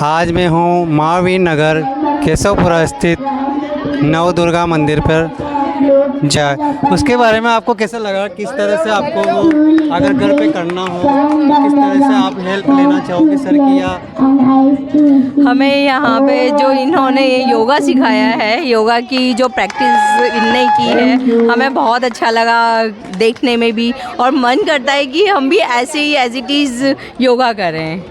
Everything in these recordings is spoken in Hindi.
आज मैं हूँ महावीर नगर केशवपुरा स्थित नव दुर्गा मंदिर पर उसके बारे में आपको कैसा लगा, किस तरह से आपको वो अगर घर पे करना हो तो किस तरह से आप हेल्प लेना चाहोगे सर की, या हमें यहाँ पे जो इन्होंने योगा सिखाया है, योगा की जो प्रैक्टिस इनने की है, हमें बहुत अच्छा लगा देखने में भी, और मन करता है कि हम भी ऐसे ही एज इट इज़ योगा करें।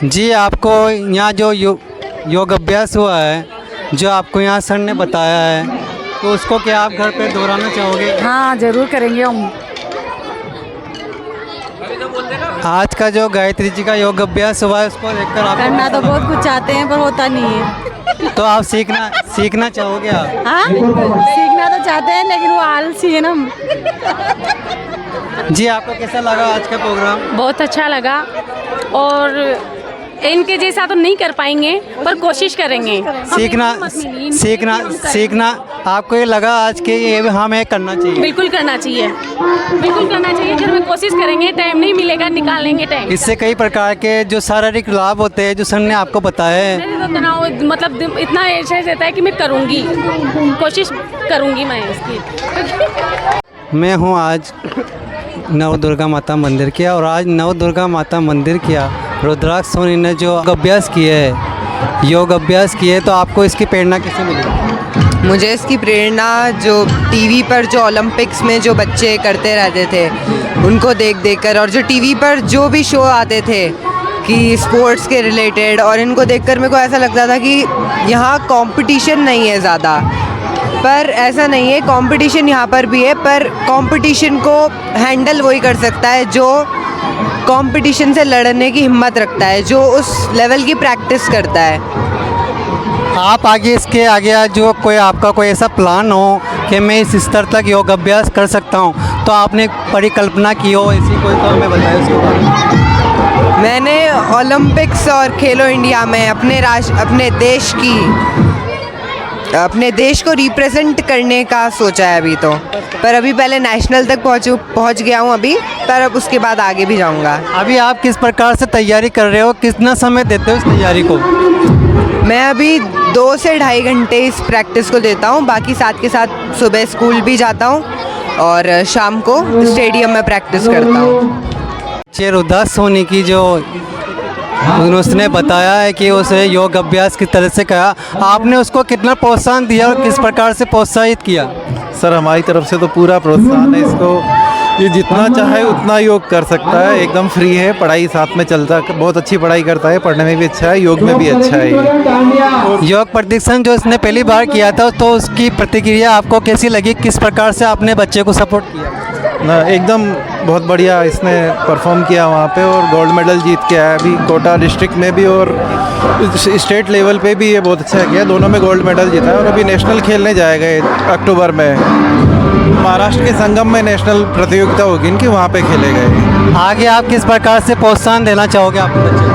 जी, आपको यहाँ जो योग अभ्यास हुआ है, जो आपको यहाँ सर ने बताया है, तो उसको क्या आप घर पे दोहराना चाहोगे? हाँ, ज़रूर करेंगे हम। आज का जो गायत्री जी का योग अभ्यास हुआ है उसको देखकर आप करना तो बहुत कुछ चाहते हैं पर होता नहीं है। तो आप सीखना चाहोगे आप? हाँ, सीखना तो चाहते हैं लेकिन वो आलसी है ना। जी, आपको कैसा लगा आज का प्रोग्राम? बहुत अच्छा लगा, और इनके जैसा तो नहीं कर पाएंगे पर कोशिश करेंगे। सीखना आपको ये लगा आज के ये हमें करना चाहिए? बिल्कुल करना चाहिए, बिल्कुल करना चाहिए। घर में कोशिश करेंगे, टाइम नहीं मिलेगा निकाल लेंगे टाइम। इससे कई प्रकार के जो शारीरिक लाभ होते हैं जो सर ने आपको बताया है। मेरे तो तनाव मतलब इतना ऐसा रहता है कि मैं करूँगी, कोशिश करूँगी मैं इसकी। मैं हूँ आज नव दुर्गा माता मंदिर किया, और आज नव दुर्गा माता मंदिर किया रुद्राक्ष सोनी ने जो योग अभ्यास किए, तो आपको इसकी प्रेरणा कैसे मिली? मुझे इसकी प्रेरणा जो टीवी पर जो ओलंपिक्स में जो बच्चे करते रहते थे उनको देख कर, और जो टीवी पर जो भी शो आते थे कि स्पोर्ट्स के रिलेटेड, और इनको देखकर मेरे को ऐसा लगता था कि यहाँ कंपटीशन नहीं है ज़्यादा, पर ऐसा नहीं है, कंपटीशन यहाँ पर भी है, पर कंपटीशन को हैंडल वही कर सकता है जो कंपटीशन से लड़ने की हिम्मत रखता है, जो उस लेवल की प्रैक्टिस करता है। आप आगे इसके आगे जो आपका कोई ऐसा प्लान हो कि मैं इस स्तर तक योग अभ्यास कर सकता हूँ, तो आपने परिकल्पना की हो ऐसी कोई, तो हमें बताएं उसके बारे में। मैंने ओलंपिक्स और खेलो इंडिया में अपने देश को रिप्रेजेंट करने का सोचा है अभी तो, पर अभी पहले नेशनल तक पहुंच गया हूं अभी, पर अब उसके बाद आगे भी जाऊंगा। अभी आप किस प्रकार से तैयारी कर रहे हो, कितना समय देते हो इस तैयारी को? मैं अभी 2 से ढाई घंटे इस प्रैक्टिस को देता हूं, बाकी साथ के साथ सुबह स्कूल भी जाता हूं और शाम को स्टेडियम में प्रैक्टिस करता हूं। रुद्राक्ष सोनी की जो उसने बताया है कि उसे योग अभ्यास किस तरह से कहा, आपने उसको कितना प्रोत्साहन दिया और किस प्रकार से प्रोत्साहित किया? सर, हमारी तरफ से तो पूरा प्रोत्साहन है इसको, ये जितना चाहे उतना योग कर सकता है, एकदम फ्री है, पढ़ाई साथ में चलता है, बहुत अच्छी पढ़ाई करता है, पढ़ने में भी अच्छा है, योग में भी अच्छा है। योग प्रशिक्षण जो इसने पहली बार किया था, तो उसकी प्रतिक्रिया आपको कैसी लगी, किस प्रकार से आपने बच्चे को सपोर्ट किया? ना, एकदम बहुत बढ़िया इसने परफॉर्म किया वहाँ पे, और गोल्ड मेडल जीत के आया अभी कोटा डिस्ट्रिक्ट में भी, और स्टेट लेवल पे भी ये बहुत अच्छा किया, दोनों में गोल्ड मेडल जीता है, और अभी नेशनल खेलने जाएगा अक्टूबर में। महाराष्ट्र के संगम में नेशनल प्रतियोगिता होगी इनकी, वहाँ पे खेले गए। आगे आप किस प्रकार से प्रोत्साहन देना चाहोगे आपके बच्चे को?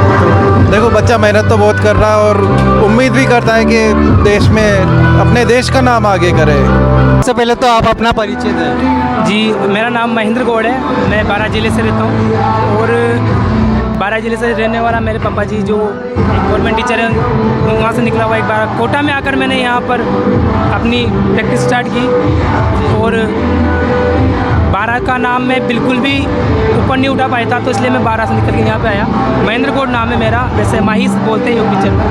देखो, बच्चा मेहनत तो बहुत कर रहा है और उम्मीद भी करता है कि देश में अपने देश का नाम आगे करे। सबसे पहले तो आप अपना परिचय दें। जी, मेरा नाम महेंद्र गौड़ है, मैं बारा जिले से रहता हूँ, और बारा जिले से रहने वाला मेरे पापा जी जो एक गवर्नमेंट टीचर है, वहाँ से निकला हुआ एक बार कोटा में आकर मैंने यहाँ पर अपनी प्रैक्टिस स्टार्ट की, और बारा का नाम मैं बिल्कुल भी ऊपर नहीं उठा पाया था, तो इसलिए मैं बारा से निकल के यहाँ पे आया। महेंद्र गौड़ नाम है मेरा, वैसे माही बोलते हैं योग टीचर में।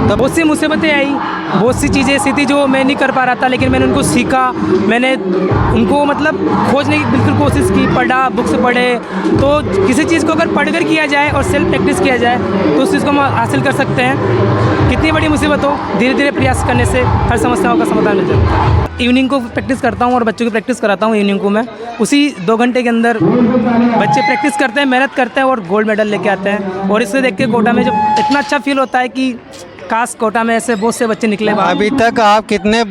तो बहुत सी मुसीबतें आई, बहुत सी चीज़ें ऐसी थी जो मैं नहीं कर पा रहा था, लेकिन मैंने उनको सीखा, मैंने उनको मतलब खोजने की बिल्कुल कोशिश की, पढ़ा, बुक्स पढ़े, तो किसी चीज़ को अगर पढ़कर किया जाए और सेल्फ प्रैक्टिस किया जाए तो उस चीज़ को हम हासिल कर सकते हैं। कितनी बड़ी मुसीबत हो, धीरे धीरे प्रयास करने से हर समस्याओं का समाधान मिल जाता है। इवनिंग को प्रैक्टिस करता हूँ और बच्चों की प्रैक्टिस कराता हूँ इवनिंग को मैं, उसी 2 घंटे के अंदर बच्चे प्रैक्टिस करते हैं, मेहनत करते हैं और गोल्ड मेडल लेके आते हैं। और इससे देख के कोटा में जब इतना अच्छा फील होता है कि काश कोटा में ऐसे बहुत से बच्चे निकले। अभी तक आप कितने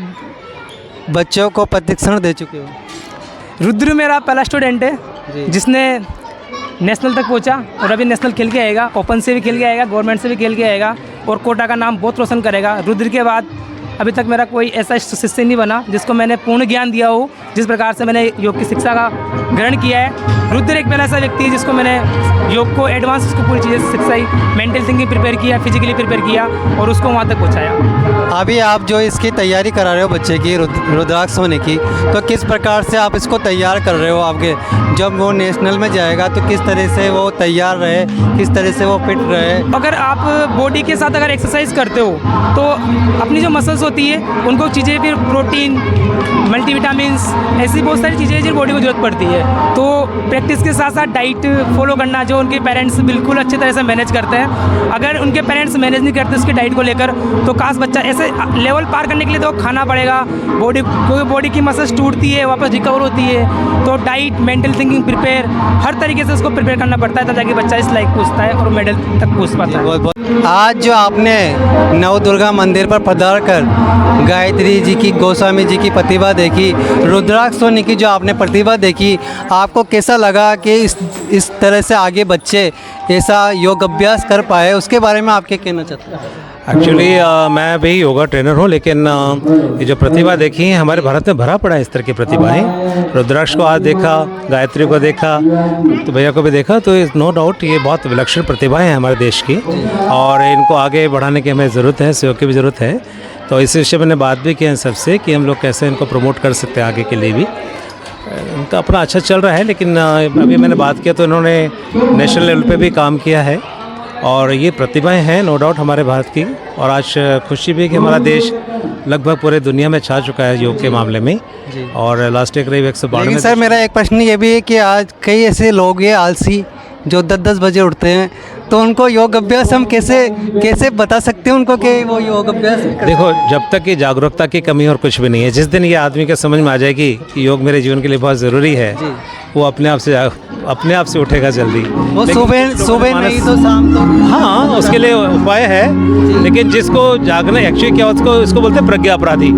बच्चों को प्रशिक्षण दे चुके हो? रुद्र मेरा पहला स्टूडेंट है जिसने नेशनल तक पहुंचा, और अभी नेशनल खेल के आएगा, ओपन से भी खेल के आएगा, गवर्नमेंट से भी खेल के आएगा, और कोटा का नाम बहुत रोशन करेगा। रुद्र के बाद अभी तक मेरा कोई ऐसा शिष्य नहीं बना जिसको मैंने पूर्ण ज्ञान दिया हो। जिस प्रकार से मैंने योग की शिक्षा का ग्रहण किया है, रुद्र एक मेरा ऐसा व्यक्ति है जिसको मैंने योग को एडवांस उसको पूरी चीज़ें सिखाई, मेंटल थिंकिंग प्रिपेयर किया, फिजिकली प्रिपेयर किया और उसको वहाँ तक पहुँचाया। अभी आप जो इसकी तैयारी करा रहे हो बच्चे की रुद्राक्ष होने की, तो किस प्रकार से आप इसको तैयार कर रहे हो? आपके जब वो नेशनल में जाएगा तो किस तरह से वो तैयार रहे, किस तरह से वो फिट रहे? अगर आप बॉडी के साथ अगर एक्सरसाइज करते हो तो अपनी जो मसल्स होती है उनको चीज़ें, फिर प्रोटीन, मल्टीविटामिन्स, ऐसी बहुत सारी चीज़ें जिन बॉडी को जरूरत पड़ती है। तो प्रैक्टिस के साथ साथ डाइट फॉलो करना, जो उनके पेरेंट्स बिल्कुल अच्छी तरह से मैनेज करते हैं। अगर उनके पेरेंट्स मैनेज नहीं करते उसकी डाइट को लेकर, तो काश बच्चा ऐसे लेवल पार करने के लिए तो खाना पड़ेगा, क्योंकि बॉडी की मसल्स टूटती है, वापस रिकवर होती है। तो डाइट, मेंटल थिंकिंग प्रिपेयर, हर तरीके से उसको प्रिपेयर करना पड़ता है तब जाके बच्चा इस लायक पहुँचता है और मेडल तक पहुँच पाता है। बहुत बहुत आज जो आपने नव दुर्गा मंदिर पर पधार कर गायत्री जी की, गोस्वामी जी की प्रतिभा देखी, रुद्राक्ष होने की जो आपने प्रतिभा देखी, आपको कैसा लगा कि इस तरह से आगे बच्चे ऐसा योग अभ्यास कर पाए? उसके बारे में आप क्या कहना चाहते हैं? एक्चुअली मैं भी योगा ट्रेनर हूँ, लेकिन ये जो प्रतिभा देखी है हमारे भारत में भरा पड़ा है इस तरह की प्रतिभाएं। रुद्राक्ष को आज देखा, गायत्री को देखा, तो भैया को भी देखा, तो नो डाउट ये बहुत विलक्षण प्रतिभाएं हैं हमारे देश की और इनको आगे बढ़ाने की हमें ज़रूरत है, सहयोग की भी ज़रूरत है। तो इस विषय मैंने बात भी की है सबसे कि हम लोग कैसे इनको प्रमोट कर सकते हैं आगे के लिए भी। उनका अपना अच्छा चल रहा है, लेकिन अभी मैंने बात किया तो इन्होंने नेशनल लेवल पे भी काम किया है और ये प्रतिभाएं हैं नो डाउट हमारे भारत की। और आज खुशी भी है कि हमारा देश लगभग पूरे दुनिया में छा चुका है योग के मामले में और लास्ट ईयर करीब 192। लेकिन सर मेरा एक प्रश्न ये भी है कि आज कई ऐसे लोग हैं आलसी जो 10-10 बजे उठते हैं, तो उनको योग अभ्यास हम कैसे बता सकते हैं उनको कि वो योग अभ्यास करें? देखो, जब तक कि जागरूकता की कमी और कुछ भी नहीं है, जिस दिन ये आदमी के समझ में आ जाएगी कि योग मेरे जीवन के लिए बहुत ज़रूरी है, वो अपने आप से उठेगा जल्दी। वो सुबह नहीं तो शाम तो, हाँ, उसके लिए उपाय है। लेकिन जिसको जागना एक्चुअली क्या इसको बोलते हैं प्रज्ञा अपराधी।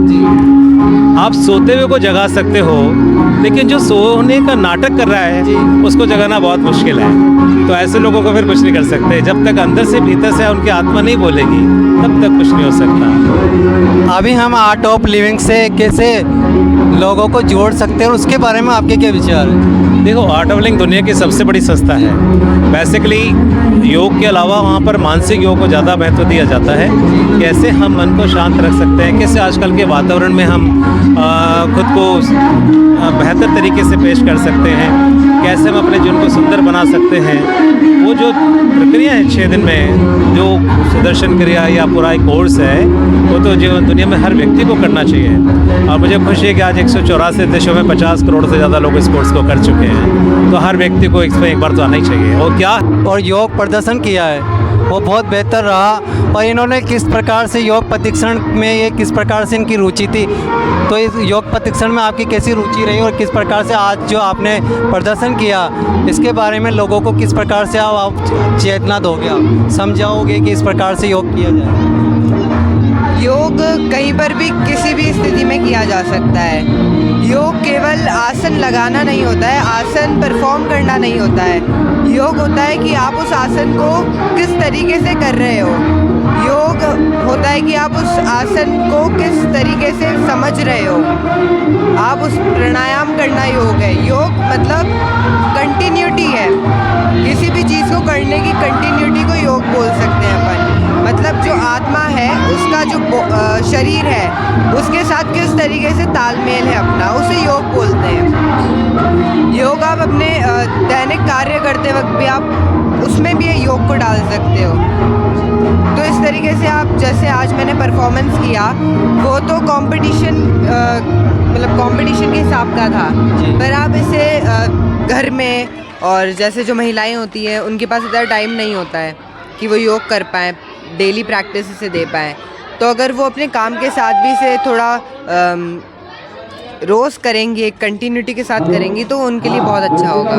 आप सोते हुए को जगा सकते हो, लेकिन जो सोने का नाटक कर रहा है उसको जगाना बहुत मुश्किल है। तो ऐसे लोगों को फिर कुछ नहीं कर सकते। जब तक अंदर से भीतर से उनकी आत्मा नहीं बोलेगी तब तक कुछ नहीं हो सकता। अभी हम आर्ट ऑफ लिविंग से कैसे लोगों को जोड़ सकते हैं और उसके बारे में आपके क्या विचार हैं? देखो, आर्ट ऑफ लिविंग दुनिया की सबसे बड़ी संस्था है। बेसिकली योग के अलावा वहाँ पर मानसिक योग को ज़्यादा महत्व दिया जाता है। कैसे हम मन को शांत रख सकते हैं, कैसे आजकल के वातावरण में हम खुद को बेहतर तरीके से पेश कर सकते हैं, कैसे हम अपने जीवन को सुंदर बना सकते हैं। वो जो प्रक्रिया है 6 दिन में, जो सुदर्शन क्रिया या पूरा एक कोर्स है, वो तो जीवन दुनिया में हर व्यक्ति को करना चाहिए। और मुझे खुशी है कि आज 184 देशों में 50 करोड़ से ज़्यादा लोग इस कोर्स को कर चुके हैं। तो हर व्यक्ति को इसमें एक बार तो आना ही चाहिए। और क्या और योग प्रदर्शन किया है वो बहुत बेहतर रहा। और इन्होंने किस प्रकार से योग प्रशिक्षण में, ये किस प्रकार से इनकी रुचि थी, तो इस योग प्रशिक्षण में आपकी कैसी रुचि रही और किस प्रकार से आज जो आपने प्रदर्शन किया, इसके बारे में लोगों को किस प्रकार से आप चेतना दोगे, आप समझाओगे कि इस प्रकार से योग किया जाए? योग कहीं पर भी किसी भी स्थिति में किया जा सकता है। योग केवल आसन लगाना नहीं होता है, आसन परफॉर्म करना नहीं होता है। योग होता है कि आप उस आसन को किस तरीके से कर रहे हो। योग होता है कि आप उस आसन को किस तरीके से समझ रहे हो। आप उस प्राणायाम करना योग है। योग मतलब कंटिन्यूटी है। किसी भी चीज़ को करने की कंटिन्यूटी को योग बोल सकते हैं अपन। मतलब जो आत्मा है उसका जो शरीर है उसके साथ किस तरीके से तालमेल है अपना, उसे योग बोलते हैं। योग आप अपने दैनिक कार्य करते वक्त भी आप उसमें भी योग को डाल सकते हो। तो इस तरीके से आप, जैसे आज मैंने परफॉर्मेंस किया, वो तो कंपटीशन मतलब कंपटीशन के हिसाब का था, पर आप इसे घर में, और जैसे जो महिलाएं होती हैं उनके पास इतना टाइम नहीं होता है कि वो योग कर पाएँ, डेली प्रैक्टिस इसे दे पाएँ, तो अगर वो अपने काम के साथ भी इसे थोड़ा रोज़ करेंगी, एक कंटिन्यूटी के साथ करेंगी, तो उनके लिए बहुत अच्छा होगा।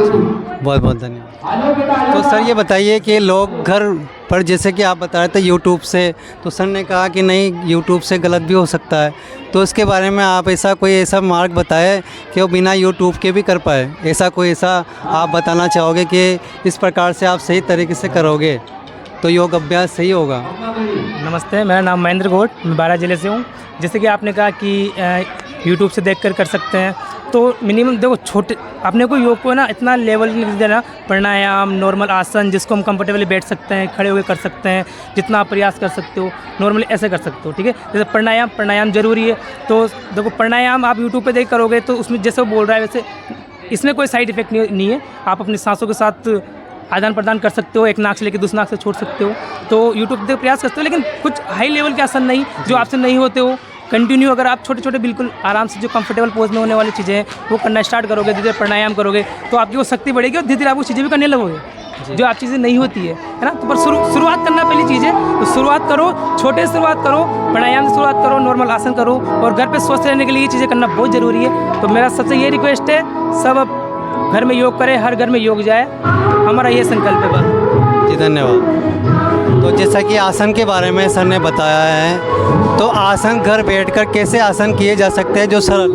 बहुत बहुत धन्यवाद। तो सर ये बताइए कि लोग घर पर, जैसे कि आप बता रहे थे यूट्यूब से, तो सर ने कहा कि नहीं यूट्यूब से गलत भी हो सकता है, तो इसके बारे में आप ऐसा मार्ग बताएं कि वो बिना यूट्यूब के भी कर पाए। ऐसा आप बताना चाहोगे कि इस प्रकार से आप सही तरीके से करोगे तो योग अभ्यास सही होगा। नमस्ते, मेरा नाम महेंद्र गौड़, मैं बारा ज़िले से हूँ। जैसे कि आपने कहा कि यूट्यूब से देख कर सकते हैं, तो मिनिमम देखो छोटे अपने को योग को ना इतना लेवल नहीं देना। प्राणायाम, नॉर्मल आसन जिसको हम कंफर्टेबली बैठ सकते हैं, खड़े हुए कर सकते हैं, जितना आप प्रयास कर सकते हो नॉर्मली ऐसे कर सकते हो, ठीक है। जैसे प्राणायाम ज़रूरी है, तो देखो प्राणायाम आप यूट्यूब पे देख करोगे तो उसमें जैसे वो बोल रहा है वैसे इसमें कोई साइड इफेक्ट नहीं है। आप अपनी सांसों के साथ आदान प्रदान कर सकते हो, एक नाक से लेकर दूसरी नाक से छोड़ सकते हो, तो यूट्यूब पे प्रयास करते हो। लेकिन कुछ हाई लेवल के आसन नहीं, जो आपसे नहीं होते हो कंटिन्यू अगर आप छोटे छोटे बिल्कुल आराम से जो कंफर्टेबल पोज में होने वाली चीज़ें हैं वो करना स्टार्ट करोगे, धीरे धीरे प्राणायाम करोगे तो आपकी वो शक्ति बढ़ेगी और धीरे धीरे आप वो चीज़ें भी करने लगोगे जो आप चीज़ें नहीं होती है ना। तो पर शुरुआत करना पहली चीज़ है, तो शुरुआत करो, छोटे से शुरुआत करो, प्राणायाम से शुरुआत करो, नॉर्मल आसन करो, और घर पे स्वस्थ रहने के लिए ये चीज़ें करना बहुत ज़रूरी है। तो मेरा सबसे ये रिक्वेस्ट है, सब अब घर में योग करें, हर घर में योग जाए, हमारा ये संकल्प है बस। जी धन्यवाद। तो जैसा कि आसन के बारे में सर ने बताया है, तो आसन घर बैठकर कैसे आसन किए जा सकते हैं जो सरल।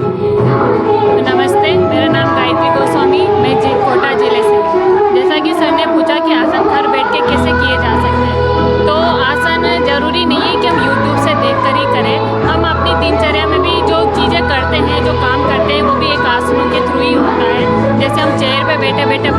नमस्ते, मेरा नाम गायत्री गोस्वामी, मैं कोटा ज़िले से हूँ। जैसा कि सर ने पूछा कि आसन घर बैठ के कैसे किए जा सकते हैं, तो आसन ज़रूरी नहीं है कि हम यूट्यूब से देखकर ही करें। हम अपनी दिनचर्या में भी जो चीज़ें करते हैं, जो काम करते हैं, वो भी एक आसनों के थ्रू ही होता है। जैसे हम चेयर पे बैठे बैठे